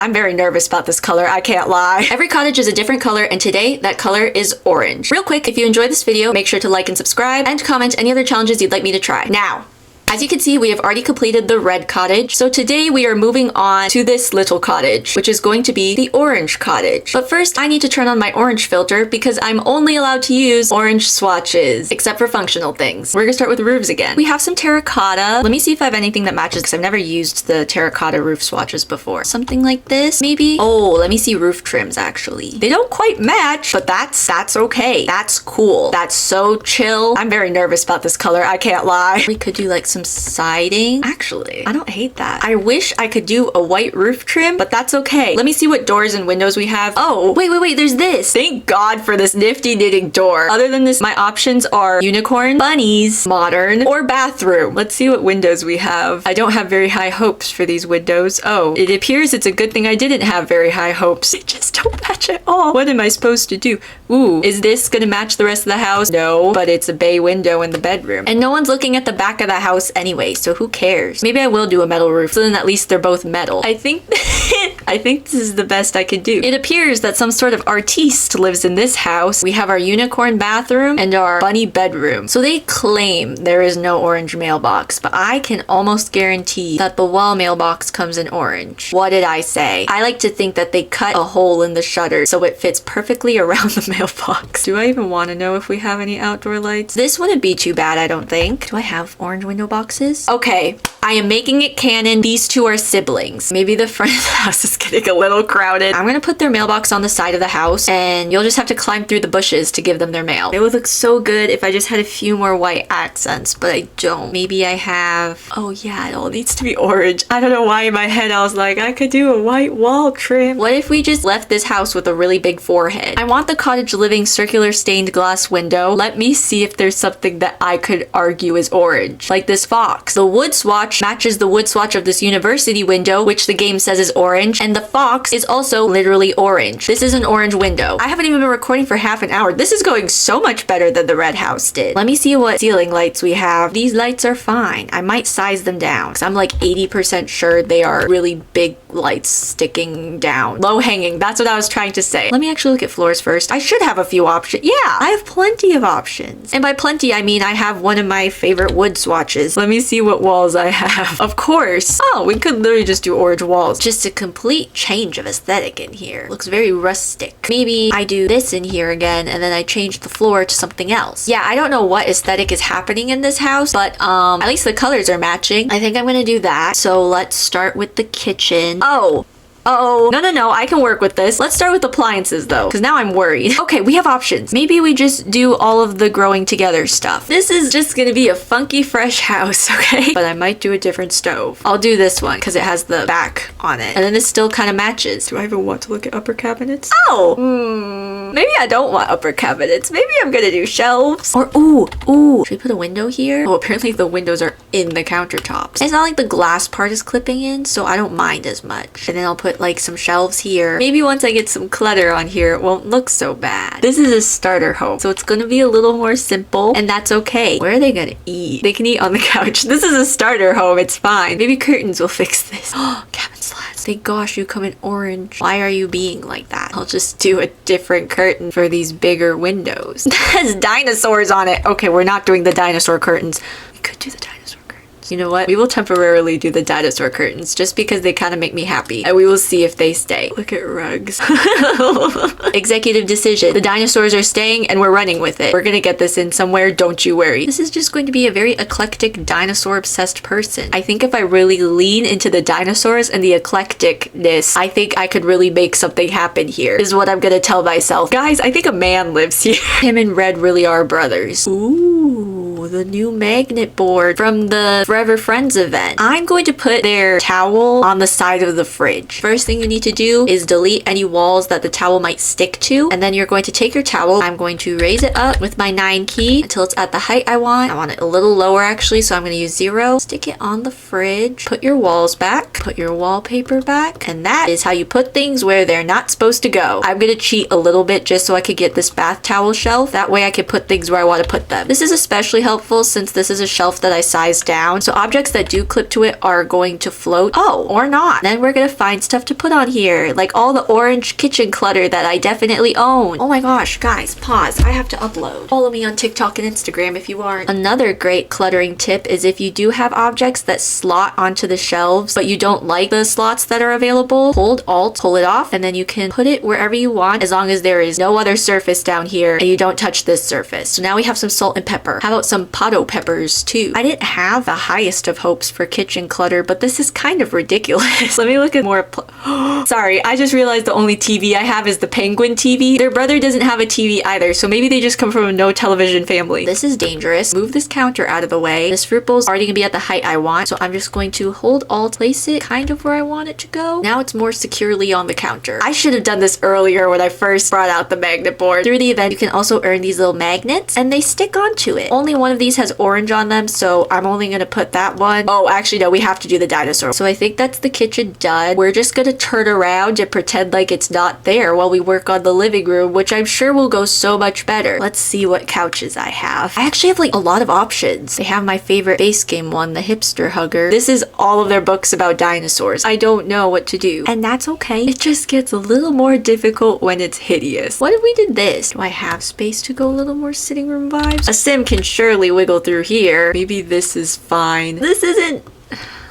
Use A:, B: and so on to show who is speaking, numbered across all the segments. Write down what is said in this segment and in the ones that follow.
A: I'm very nervous about this color, I can't lie. Every cottage is a different color, and today that color is orange. Real quick, if you enjoyed this video, make sure to like and subscribe and comment any other challenges you'd like me to try. Now, as you can see, we have already completed the red cottage. So today we are moving on to this little cottage, which is going to be the orange cottage. But first, I need to turn on my orange filter because I'm only allowed to use orange swatches, except for functional things. We're gonna start with roofs again. We have some terracotta. Let me see if I have anything that matches because I've never used the terracotta roof swatches before. Something like this, maybe? Oh, let me see roof trims actually. They don't quite match, but that's okay. That's cool. That's so chill. I'm very nervous about this color, I can't lie. We could do like some siding. Actually, I don't hate that. I wish I could do a white roof trim, but that's okay. Let me see what doors and windows we have. Oh, wait, there's this. Thank God for this nifty knitting door. Other than this, my options are unicorn, bunnies, modern, or bathroom. Let's see what windows we have. I don't have very high hopes for these windows. Oh, it appears it's a good thing I didn't have very high hopes. They just don't match at all. What am I supposed to do? Ooh, is this gonna match the rest of the house? No, but it's a bay window in the bedroom. And no one's looking at the back of the house anyway, so who cares? Maybe I will do a metal roof, so then at least they're both metal. I think this is the best I could do. It appears that some sort of artiste lives in this house. We have our unicorn bathroom and our bunny bedroom. So they claim there is no orange mailbox, but I can almost guarantee that the wall mailbox comes in orange. What did I say? I like to think that they cut a hole in the shutter so it fits perfectly around the mailbox. Do I even want to know if we have any outdoor lights? This wouldn't be too bad, I don't think. Do I have orange window boxes? Okay, I am making it canon. These two are siblings. Maybe the front of the house is getting a little crowded. I'm gonna put their mailbox on the side of the house and you'll just have to climb through the bushes to give them their mail. It would look so good if I just had a few more white accents, but I don't. Maybe I have... Oh yeah, it all needs to be orange. I don't know why in my head I was like, I could do a white wall trim. What if we just left this house with a really big forehead? I want the cottage living circular stained glass window. Let me see if there's something that I could argue is orange. Like this fox. The wood swatch matches the wood swatch of this university window, which the game says is orange, and the fox is also literally orange. This is an orange window. I haven't even been recording for half an hour. This is going so much better than the red house did. Let me see what ceiling lights we have. These lights are fine. I might size them down because I'm like 80% sure they are really big lights sticking down. Low hanging. That's what I was trying to say. Let me actually look at floors first. I should have a few options. Yeah, I have plenty of options. And by plenty, I mean I have one of my favorite wood swatches. Let me see what walls I have. Of course. Oh, we could literally just do orange walls. Just a complete change of aesthetic in here. Looks very rustic. Maybe I do this in here again and then I change the floor to something else. Yeah, I don't know what aesthetic is happening in this house, but at least the colors are matching. I think I'm gonna do that. So let's start with the kitchen. Oh, no, I can work with this. Let's start with appliances though, because now I'm worried. Okay, we have options. Maybe we just do all of the growing together stuff. This is just gonna be a funky fresh house, okay? But I might do a different stove. I'll do this one because it has the back on it. And then this still kind of matches. Do I even want to look at upper cabinets? Oh, maybe I don't want upper cabinets. Maybe I'm gonna do shelves. Or, ooh, should we put a window here? Oh, apparently the windows are in the countertops. It's not like the glass part is clipping in, so I don't mind as much. And then I'll put like some shelves here. Maybe once I get some clutter on here, it won't look so bad. This is a starter home, so it's gonna be a little more simple, and that's okay. Where are they gonna eat? They can eat on the couch. This is a starter home, it's fine. Maybe curtains will fix this. Oh, cabin slats. Thank gosh you come in orange. Why are you being like that? I'll just do a different curtain for these bigger windows. That has dinosaurs on it. Okay, we're not doing the dinosaur curtains. We could do the dinosaur. You know what? We will temporarily do the dinosaur curtains just because they kind of make me happy, and we will see if they stay. Look at rugs. Executive decision. The dinosaurs are staying and we're running with it. We're gonna get this in somewhere, don't you worry. This is just going to be a very eclectic dinosaur obsessed person. I think if I really lean into the dinosaurs and the eclecticness, I think I could really make something happen here. This is what I'm gonna tell myself. Guys, I think a man lives here. Him and Red really are brothers. Ooh, the new magnet board from the Forever Friends event. I'm going to put their towel on the side of the fridge. First thing you need to do is delete any walls that the towel might stick to, and then you're going to take your towel. I'm going to raise it up with my 9 key until it's at the height I want. I want it a little lower actually, so I'm going to use 0. Stick it on the fridge. Put your walls back. Put your wallpaper back. And that is how you put things where they're not supposed to go. I'm going to cheat a little bit just so I could get this bath towel shelf. That way I can put things where I want to put them. This is especially helpful helpful since this is a shelf that I sized down. So objects that do clip to it are going to float. Oh, or not. Then we're gonna find stuff to put on here, like all the orange kitchen clutter that I definitely own. Oh my gosh, guys, pause. I have to upload. Follow me on TikTok and Instagram if you aren't. Another great cluttering tip is if you do have objects that slot onto the shelves, but you don't like the slots that are available, hold Alt, pull it off, and then you can put it wherever you want as long as there is no other surface down here and you don't touch this surface. So now we have some salt and pepper. How about some potto peppers too? I didn't have the highest of hopes for kitchen clutter, but this is kind of ridiculous. Let me look at more. Sorry, I just realized the only TV I have is the Penguin TV. Their brother doesn't have a TV either, so maybe they just come from a no television family. This is dangerous. Move this counter out of the way. This fruit bowl is already gonna be at the height I want, so I'm just going to hold Alt, place it kind of where I want it to go. Now it's more securely on the counter. I should have done this earlier when I first brought out the magnet board. Through the event, you can also earn these little magnets, and they stick onto it. Only one of these has orange on them, so I'm only gonna put that one. Oh, actually no, we have to do the dinosaur. So I think that's the kitchen done. We're just gonna turn around and pretend like it's not there while we work on the living room, which I'm sure will go so much better. Let's see what couches I have. I actually have like a lot of options. They have my favorite base game one, the Hipster Hugger. This is all of their books about dinosaurs. I don't know what to do, and that's okay. It just gets a little more difficult when it's hideous. What if we did this? Do I have space to go a little more sitting room vibes? A sim can surely wiggle through here. Maybe this is fine. This isn't...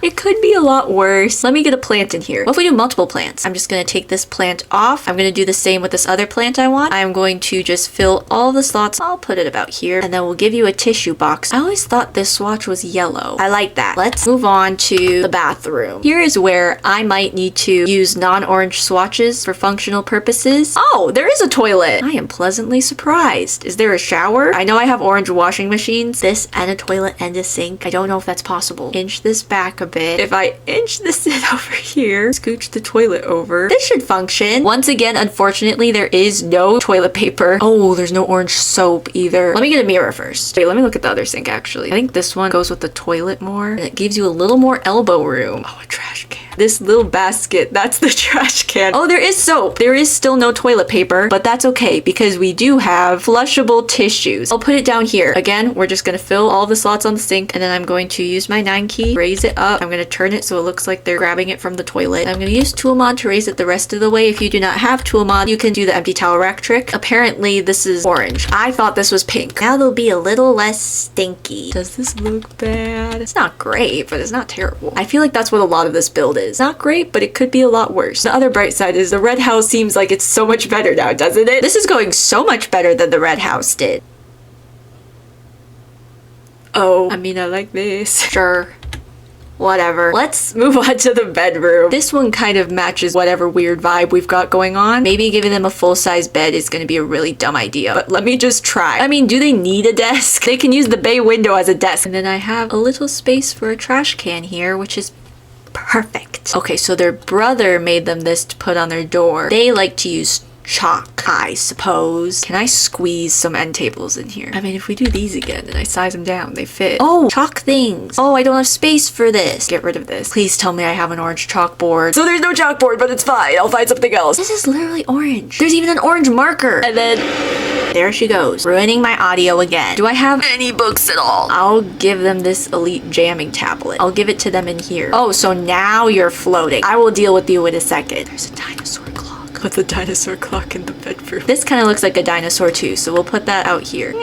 A: It could be a lot worse. Let me get a plant in here. What if we do multiple plants? I'm just gonna take this plant off. I'm gonna do the same with this other plant I want. I'm going to just fill all the slots. I'll put it about here, and then we'll give you a tissue box. I always thought this swatch was yellow. I like that. Let's move on to the bathroom. Here is where I might need to use non-orange swatches for functional purposes. Oh, there is a toilet. I am pleasantly surprised. Is there a shower? I know I have orange washing machines. This and a toilet and a sink. I don't know if that's possible. Inch this back a bit. If I inch this in over here, scooch the toilet over, this should function. Once again, unfortunately, there is no toilet paper. Oh, there's no orange soap either. Let me get a mirror first. Wait, let me look at the other sink actually. I think this one goes with the toilet more, and it gives you a little more elbow room. Oh, a trash can. This little basket, that's the trash can. Oh, there is soap. There is still no toilet paper, but that's okay because we do have flushable tissues. I'll put it down here. Again, we're just gonna fill all the slots on the sink, and then I'm going to use my 9 key, raise it up. I'm gonna turn it so it looks like they're grabbing it from the toilet. I'm gonna use Tool Mod to raise it the rest of the way. If you do not have Tool Mod, you can do the empty towel rack trick. Apparently, this is orange. I thought this was pink. Now they'll be a little less stinky. Does this look bad? It's not great, but it's not terrible. I feel like that's what a lot of this build is. Not great, but it could be a lot worse. The other bright side is the red house seems like it's so much better now, doesn't it? This is going so much better than the red house did. Oh, I mean, I like this. Sure. Whatever. Let's move on to the bedroom. This one kind of matches whatever weird vibe we've got going on. Maybe giving them a full-size bed is going to be a really dumb idea, but let me just try. I mean, do they need a desk? They can use the bay window as a desk. And then I have a little space for a trash can here, which is perfect. Okay, so their brother made them this to put on their door. They like to use chalk, I suppose. Can I squeeze some end tables in here? I mean, if we do these again and I size them down, they fit. Oh, chalk things. Oh, I don't have space for this. Get rid of this. Please tell me I have an orange chalkboard. So there's no chalkboard, but it's fine. I'll find something else. This is literally orange. There's even an orange marker. And then there she goes, ruining my audio again. Do I have any books at all? I'll give them this elite jamming tablet. I'll give it to them in here. Oh, so now you're floating. I will deal with you in a second. There's a dinosaur clock. Put the dinosaur clock in the bedroom. This kind of looks like a dinosaur too, so we'll put that out here.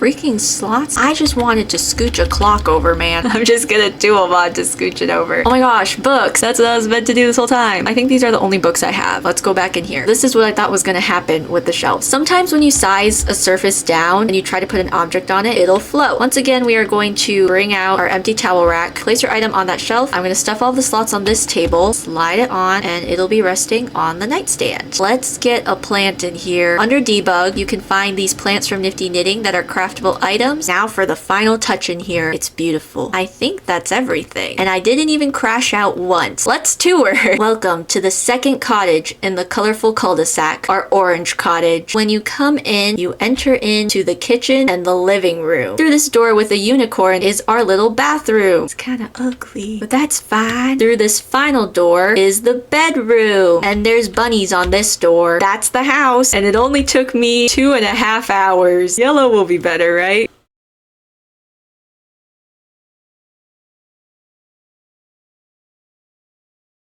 A: Freaking slots. I just wanted to scooch a clock over, man. I'm just gonna T.O.O.L mod to scooch it over. Oh my gosh, books. That's what I was meant to do this whole time. I think these are the only books I have. Let's go back in here. This is what I thought was gonna happen with the shelves. Sometimes when you size a surface down and you try to put an object on it, it'll float. Once again, we are going to bring out our empty towel rack. Place your item on that shelf. I'm gonna stuff all the slots on this table, slide it on, and it'll be resting on the nightstand. Let's get a plant in here. Under debug, you can find these plants from Nifty Knitting that are crafted craftable items. Now for the final touch in here. It's beautiful. I think that's everything. And I didn't even crash out once. Let's tour. Welcome to the second cottage in the Colorful Cul-de-sac, our orange cottage. When you come in, you enter into the kitchen and the living room. Through this door with a unicorn is our little bathroom. It's kind of ugly, but that's fine. Through this final door is the bedroom. And there's bunnies on this door. That's the house. And it only took me 2.5 hours. Yellow will be better, right?